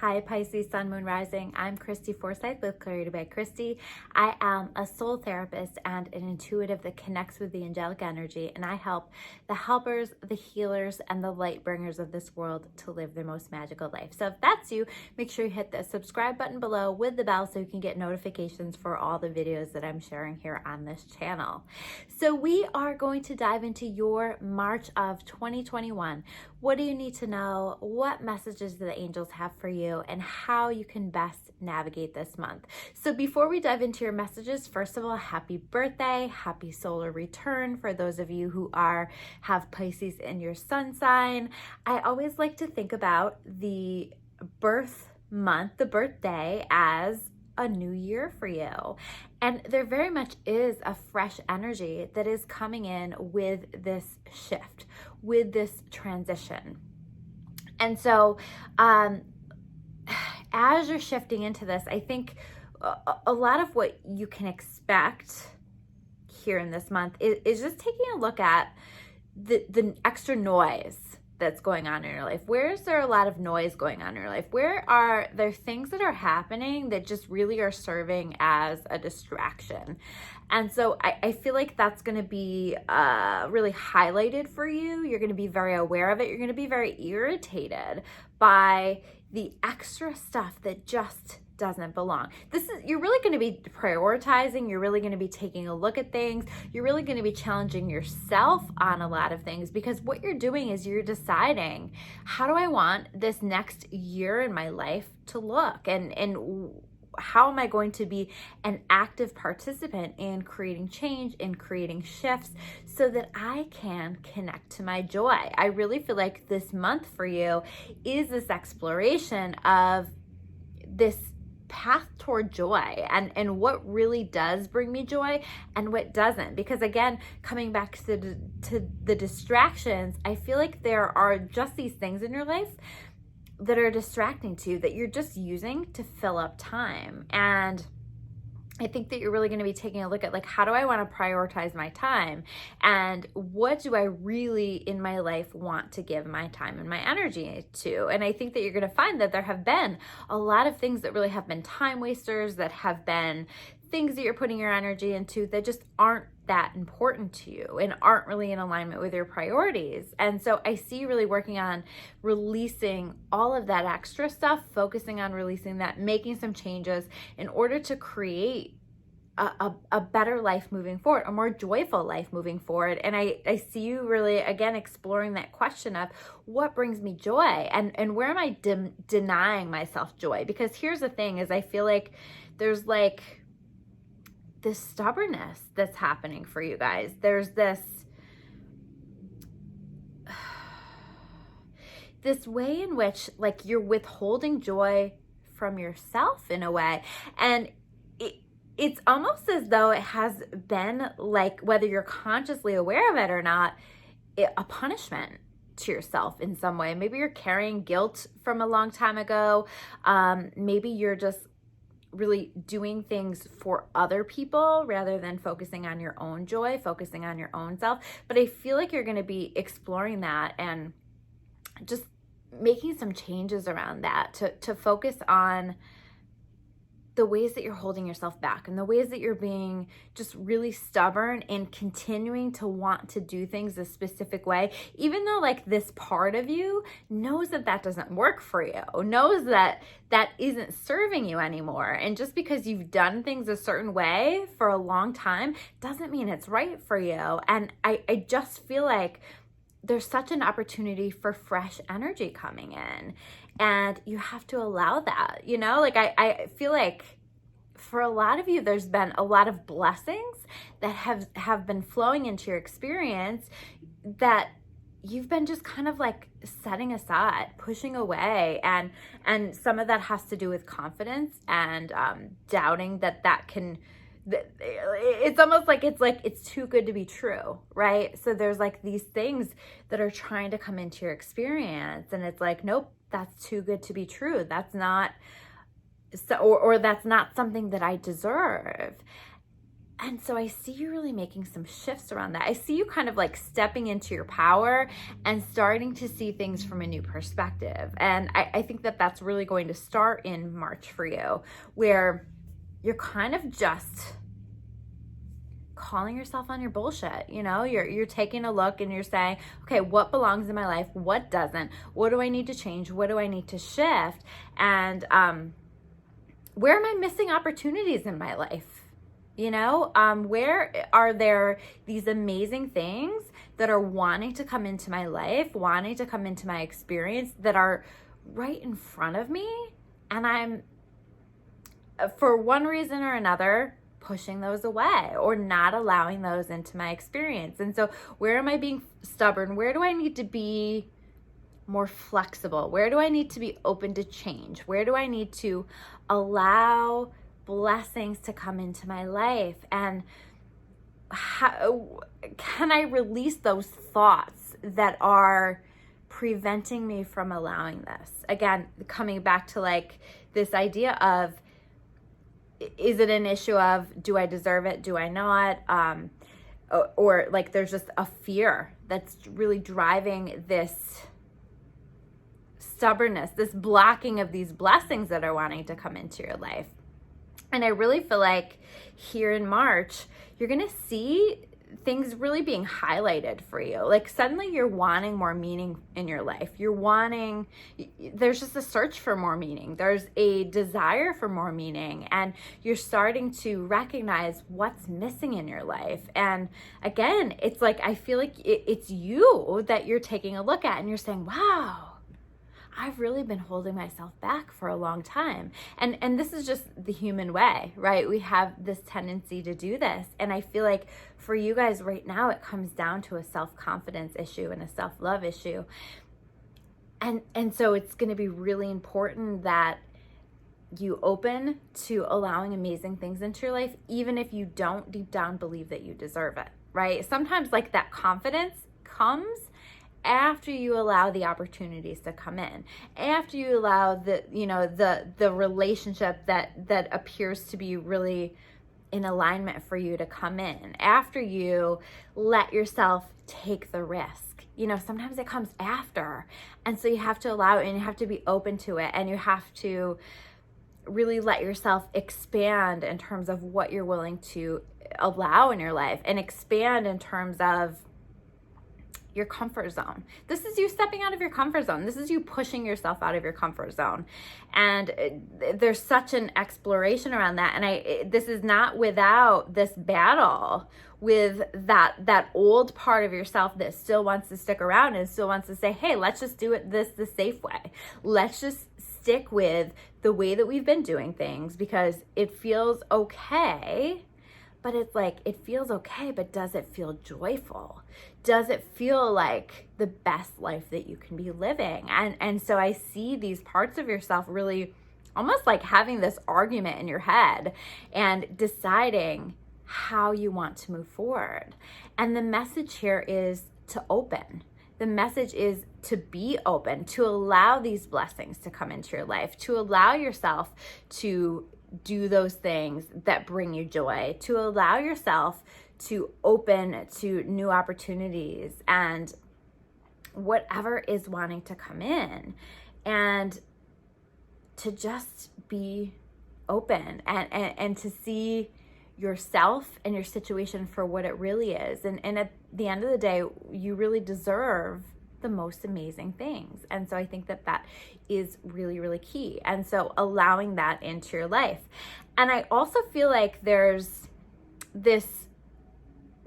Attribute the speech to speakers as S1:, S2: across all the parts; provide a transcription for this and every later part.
S1: Hi Pisces, Sun, Moon, Rising. I'm Christy Forsyth with Clarity by Christy. I am a soul therapist and an intuitive that connects with the angelic energy, and I help the helpers, the healers, and the light bringers of this world to live their most magical life. So if that's you, make sure you hit the subscribe button below with the bell so you can get notifications for all the videos that I'm sharing here on this channel. So we are going to dive into your March of 2021. What do you need to know? What messages do the angels have for you? And how you can best navigate this month. So before we dive into your messages, first of all, happy birthday, happy solar return for those of you who have Pisces in your sun sign. I always like to think about the birth month, the birthday, as a new year for you. And there very much is a fresh energy that is coming in with this shift, with this transition. And so, as you're shifting into this, I think a lot of what you can expect here in this month is just taking a look at the extra noise that's going on in your life. Where is there a lot of noise going on in your life? Where are there things that are happening that just really are serving as a distraction? And so I feel like that's going to be really highlighted for you. You're going to be very aware of it. You're going to be very irritated by the extra stuff that just doesn't belong. You're really going to be prioritizing. You're really going to be taking a look at things. You're really going to be challenging yourself on a lot of things, because what you're doing is you're deciding, how do I want this next year in my life to look? And how am I going to be an active participant in creating change, in creating shifts, so that I can connect to my joy? I really feel like this month for you is this exploration of this path toward joy and what really does bring me joy and what doesn't. Because again, coming back to the distractions, I feel like there are just these things in your life that are distracting to you, that you're just using to fill up time. And I think that you're really going to be taking a look at, like, how do I want to prioritize my time? And what do I really in my life want to give my time and my energy to? And I think that you're going to find that there have been a lot of things that really have been time wasters, that have been things that you're putting your energy into that just aren't that important to you and aren't really in alignment with your priorities. And so I see you really working on releasing all of that extra stuff, focusing on releasing that, making some changes in order to create a better life moving forward, a more joyful life moving forward. And I see you really, again, exploring that question of what brings me joy, and where am I denying myself joy? Because here's the thing is, I feel like there's like this stubbornness that's happening for you guys. There's this way in which, like, you're withholding joy from yourself in a way. And it's almost as though it has been, like, whether you're consciously aware of it or not, a punishment to yourself in some way. Maybe you're carrying guilt from a long time ago. Maybe you're just really doing things for other people rather than focusing on your own joy, focusing on your own self. But I feel like you're going to be exploring that and just making some changes around that to focus on the ways that you're holding yourself back and the ways that you're being just really stubborn and continuing to want to do things a specific way, even though, like, this part of you knows that that doesn't work for you, knows that that isn't serving you anymore. And just because you've done things a certain way for a long time doesn't mean it's right for you. And I just feel like there's such an opportunity for fresh energy coming in, and you have to allow that, you know? Like, I feel like for a lot of you, there's been a lot of blessings that have been flowing into your experience that you've been just kind of like setting aside, pushing away. And some of that has to do with confidence and doubting that can, it's almost like it's too good to be true, right? So there's like these things that are trying to come into your experience, and it's like, nope, that's too good to be true. That's not so, or that's not something that I deserve. And so I see you really making some shifts around that. I see you kind of like stepping into your power and starting to see things from a new perspective. And I think that that's really going to start in March for you, where you're kind of just calling yourself on your bullshit. You know, you're taking a look and you're saying, okay, what belongs in my life? What doesn't? What do I need to change? What do I need to shift? And where am I missing opportunities in my life? You know, where are there these amazing things that are wanting to come into my life, wanting to come into my experience that are right in front of me? And I'm, for one reason or another, pushing those away or not allowing those into my experience. And so where am I being stubborn? Where do I need to be more flexible? Where do I need to be open to change? Where do I need to allow blessings to come into my life? And how can I release those thoughts that are preventing me from allowing this? Again, coming back to like this idea of, is it an issue of, do I deserve it? Do I not? Or like there's just a fear that's really driving this stubbornness, this blocking of these blessings that are wanting to come into your life. And I really feel like here in March, you're going to see things really being highlighted for you. Like suddenly you're wanting more meaning in your life. There's just a search for more meaning. There's a desire for more meaning, and you're starting to recognize what's missing in your life. And again, it's like, I feel like it's you that you're taking a look at and you're saying, wow, I've really been holding myself back for a long time. And this is just the human way, right? We have this tendency to do this. And I feel like for you guys right now, it comes down to a self-confidence issue and a self-love issue. And so it's going to be really important that you open to allowing amazing things into your life, even if you don't deep down believe that you deserve it, right? Sometimes like that confidence comes after you allow the opportunities to come in, after you allow the relationship that appears to be really in alignment for you to come in, after you let yourself take the risk. You know, sometimes it comes after. And so you have to allow it, and you have to be open to it, and you have to really let yourself expand in terms of what you're willing to allow in your life, and expand in terms of your comfort zone. This is you stepping out of your comfort zone. This is you pushing yourself out of your comfort zone. And there's such an exploration around that. And this is not without this battle with that old part of yourself that still wants to stick around and still wants to say, hey, let's just do it the safe way. Let's just stick with the way that we've been doing things because it feels okay. But it's like, it feels okay, but does it feel joyful? Does it feel like the best life that you can be living? And so I see these parts of yourself really almost like having this argument in your head and deciding how you want to move forward. And the message here is to open. The message is to be open, to allow these blessings to come into your life, to allow yourself to do those things that bring you joy, to allow yourself to open to new opportunities and whatever is wanting to come in, and to just be open and to see yourself and your situation for what it really is. And at the end of the day, you really deserve the most amazing things. And so I think that is really, really key. And so allowing that into your life. And I also feel like there's this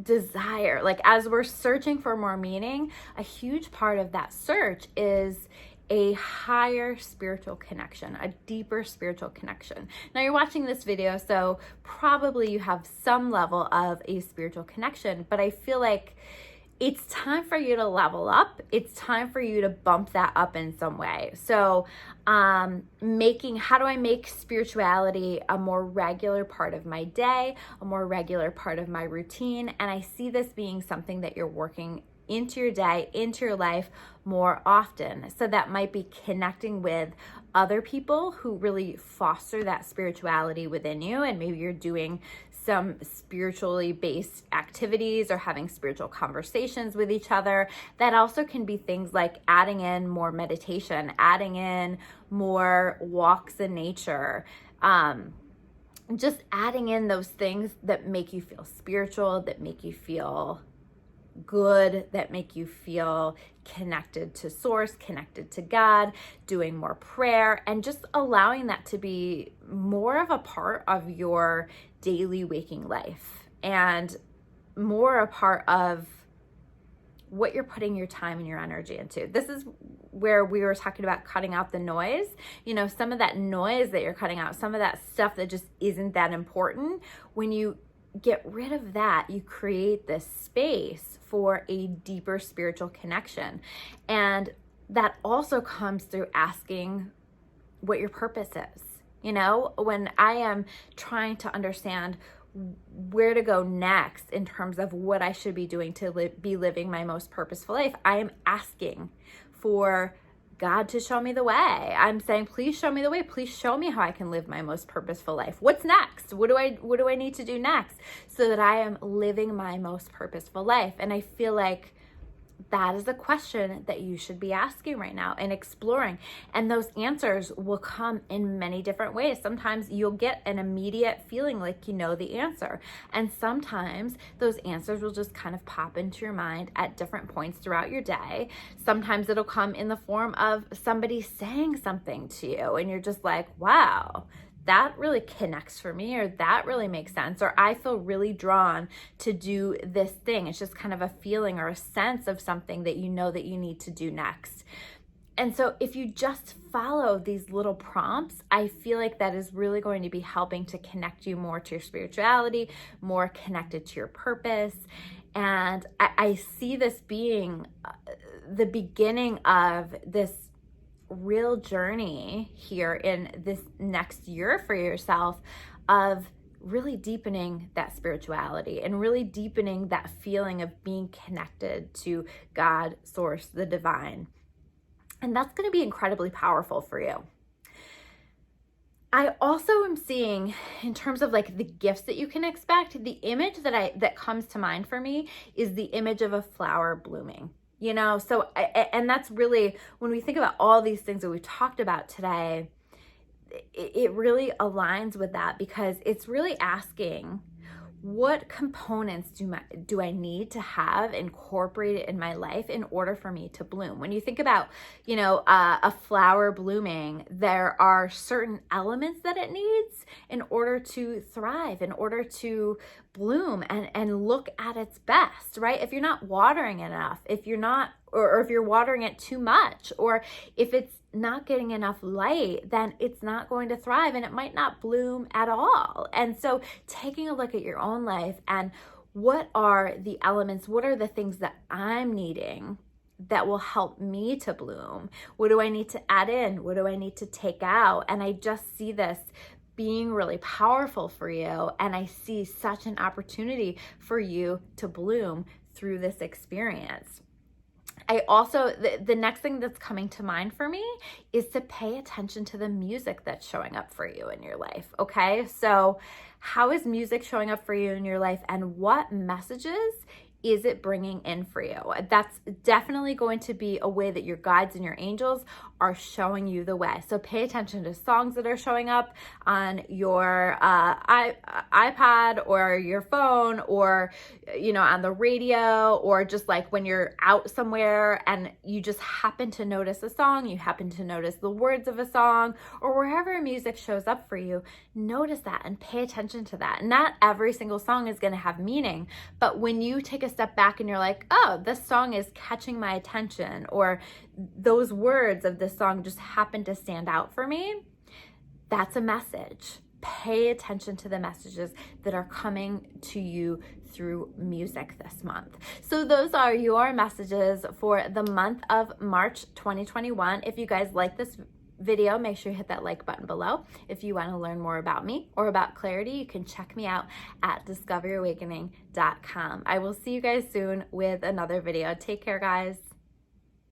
S1: desire, like as we're searching for more meaning, a huge part of that search is a higher spiritual connection, a deeper spiritual connection. Now you're watching this video, so probably you have some level of a spiritual connection, but I feel like it's time for you to level up. It's time for you to bump that up in some way. So how do I make spirituality a more regular part of my day, a more regular part of my routine? And I see this being something that you're working into your day, into your life more often. So that might be connecting with other people who really foster that spirituality within you. And maybe you're doing some spiritually based activities or having spiritual conversations with each other. That also can be things like adding in more meditation, adding in more walks in nature, just adding in those things that make you feel spiritual, that make you feel good, that make you feel connected to source, connected to God, doing more prayer, and just allowing that to be more of a part of your daily waking life and more a part of what you're putting your time and your energy into. This is where we were talking about cutting out the noise. You know, some of that noise that you're cutting out, some of that stuff that just isn't that important, when you get rid of that, you create this space for a deeper spiritual connection. And that also comes through asking what your purpose is. You know, when I am trying to understand where to go next in terms of what I should be doing to be living my most purposeful life, I am asking for God to show me the way. I'm saying, please show me the way. Please show me how I can live my most purposeful life. What's next? What do I need to do next so that I am living my most purposeful life? And I feel like that is a question that you should be asking right now and exploring. And those answers will come in many different ways. Sometimes you'll get an immediate feeling like you know the answer. And sometimes those answers will just kind of pop into your mind at different points throughout your day. Sometimes it'll come in the form of somebody saying something to you and you're just like, wow, that really connects for me, or that really makes sense, or I feel really drawn to do this thing. It's just kind of a feeling or a sense of something that you know that you need to do next. And so if you just follow these little prompts, I feel like that is really going to be helping to connect you more to your spirituality, more connected to your purpose. And I see this being the beginning of this real journey here in this next year for yourself of really deepening that spirituality and really deepening that feeling of being connected to God, source, the divine. And that's going to be incredibly powerful for you. I also am seeing, in terms of like the gifts that you can expect, the image that comes to mind for me is the image of a flower blooming. You know, so, and that's really, when we think about all these things that we've talked about today, it really aligns with that, because it's really asking, what components do I need to have incorporated in my life in order for me to bloom? When you think about, you know, a flower blooming, there are certain elements that it needs in order to thrive, in order to bloom and look at its best, right? If you're not watering it enough, if you're not, or if you're watering it too much, or if it's not getting enough light, then it's not going to thrive and it might not bloom at all. And so taking a look at your own life and what are the elements, what are the things that I'm needing that will help me to bloom? What do I need to add in? What do I need to take out? And I just see this being really powerful for you. And I see such an opportunity for you to bloom through this experience. I also, the next thing that's coming to mind for me is to pay attention to the music that's showing up for you in your life, okay? So how is music showing up for you in your life, and what messages is it bringing in for you? That's definitely going to be a way that your guides and your angels are showing you the way. So pay attention to songs that are showing up on your iPad or your phone, or, you know, on the radio, or just like when you're out somewhere and you just happen to notice a song, you happen to notice the words of a song, or wherever music shows up for you, notice that and pay attention to that. Not every single song is going to have meaning, but when you take a step back and you're like, oh, this song is catching my attention, or those words of this song just happen to stand out for me, that's a message. Pay attention to the messages that are coming to you through music this month. So those are your messages for the month of March 2021. If you guys like this video, make sure you hit that like button below. If you want to learn more about me or about clarity, you can check me out at discoveryawakening.com. I will see you guys soon with another video. Take care, guys.